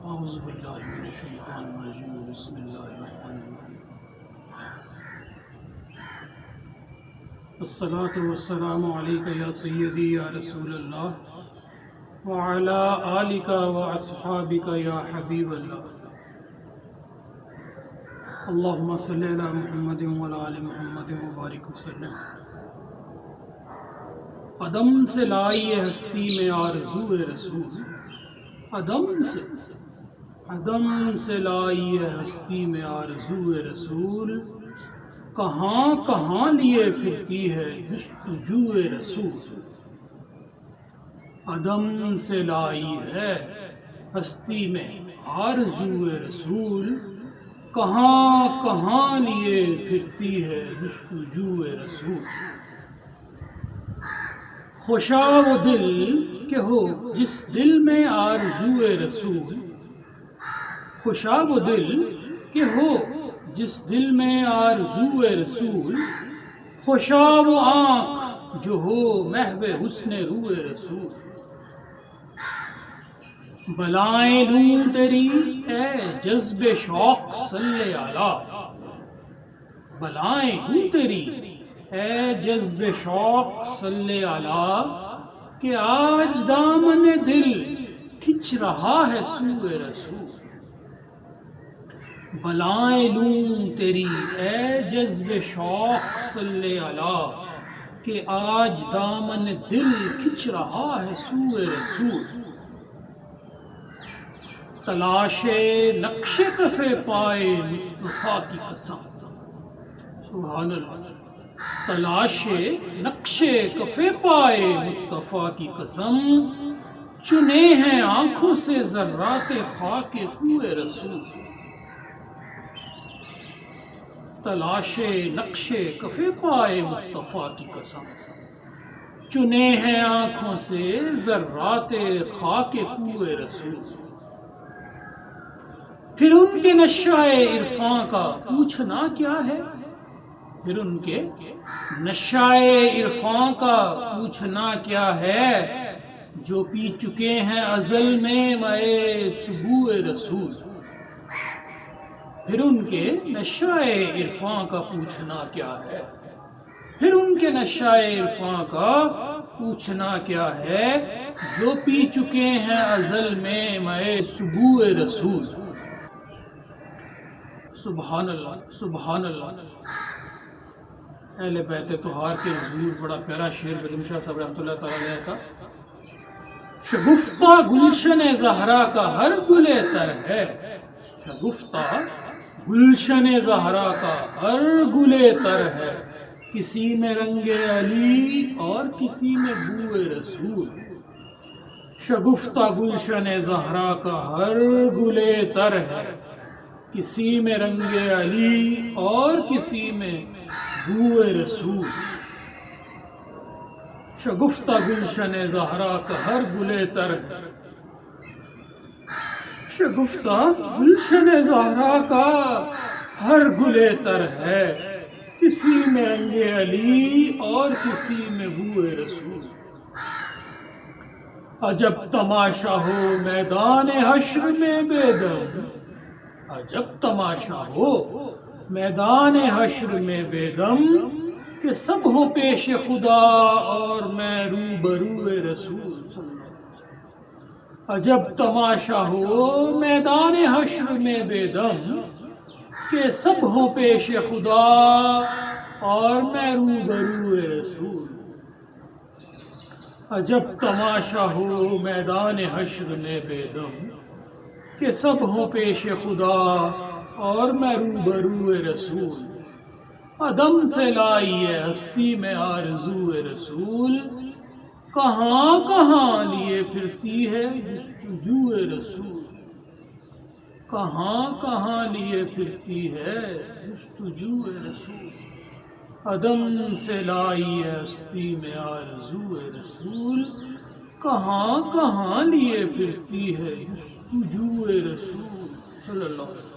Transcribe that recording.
اعوذ باللہ من الشیطان الرجیم بسم اللہ الرحمن الرحیم الصلاۃ والسلام علیک یا سیدی یا رسول اللہ وعلی آلک واصحابک یا حبیب اللہ اللہم صلی علی محمد وعلی آل محمد وبارک وسلم۔ عدم سے لائی ہستی میں آرزوئے رسول، عدم سے لائی ہستی میں آرزوئے رسول، کہاں کہاں لیے پھرتی ہے جستجوئے رسول۔ عدم سے لائی ہے ہستی میں آرزوئے رسول، کہاں کہاں لیے پھرتی ہے جستجوئے رسول۔ خوشا وہ دل کہ ہو جس دل میں آرزوئے رسول، خوشا وہ دل کہ ہو جس دل میں آرزوئے رسول، خوشا وہ آنکھ جو ہو محو حسن روئے رسول۔ بلائیں لوں تیری اے جذب شوق صلی علیہ، بلائیں لوں تیری اے جذب شوق صلی علیہ، کہ آج دامن دل کھنچ رہا ہے سوئے رسول۔ بلائیں لوں تیری اے جذب شوق صلی علیہ، کہ آج دامن دل کھنچ رہا ہے سوئے رسول۔ تلاش نقش کفِ پائے مصطفیٰ کی قسم، سبحان اللہ، تلاش نقش کفِ پائے مصطفیٰ کی قسم، چنے ہیں آنکھوں سے ذرات خاک کوئے رسول۔ تلاش نقش کفِ پائے مصطفیٰ کی قسم، چنے ہیں آنکھوں سے ذرات خاک کوئے رسول۔ پھر ان کے نشہ عرفاں کا پوچھنا کیا ہے، پھر ان کے نشہ عرفاں کا پوچھنا کیا ہے، جو پی چکے ہیں ازل میں مے سبوء رسول۔ پھر ان کے نشہ عرفاں کا پوچھنا کیا ہے، پھر ان کے نشہ عرفاں کا پوچھنا کیا ہے، جو پی چکے ہیں ازل میں مے سبوء رسول۔ سبحان اللہ، سبحان اللہ۔ اہل بیت طہار کے حضور، بڑا پیارا شعر بیگم شاہ صاحب رحمۃ اللہ علیہ کا۔ شگفتہ گلشن زہرا کا ہر گلے تر ہے، شگفتہ گلشن زہرا کا ہر گلے تر ہے، کسی میں رنگ علی اور کسی میں بوئے رسول۔ شگفتہ گلشن زہرا کا ہر گلے تر ہے، کسی میں رنگ علی اور کسی میں بوئے رسول۔ شگفتہ گلشن زہرا کا ہر گلے تر ہے، شگفتہ گلشن زہرا کا ہر گلے تر ہے، کسی میں رنگ علی اور کسی میں بوئے رسول۔ عجب تماشا ہو میدان حشر میں بیدم، عجب تماشا ہو میدان حشر میں بیدم، کہ سب ہوں پیش خدا اور میں روبروئے رسول۔ عجب تماشا ہو میدان حشر میں بیدم، کہ سب ہوں پیش خدا اور میں روبروئے رسول۔ عجب تماشا ہو میدان حشر میں بیدم، کہ سب ہوں پیش خدا اور میں روبروئے رسول۔ عدم سے لائی ہے ہستی میں آرزوئے رسول، کہاں کہاں لیے پھرتی ہے جستجوئے رسول۔ کہاں کہاں لیے پھرتی ہے جستجوئے رسول۔ عدم سے لائی ہے ہستی میں آرزوئے رسول، کہاں کہاں لیے پھرتی ہے جستجوئے رسول۔ صلی اللہ علیہ وسلم۔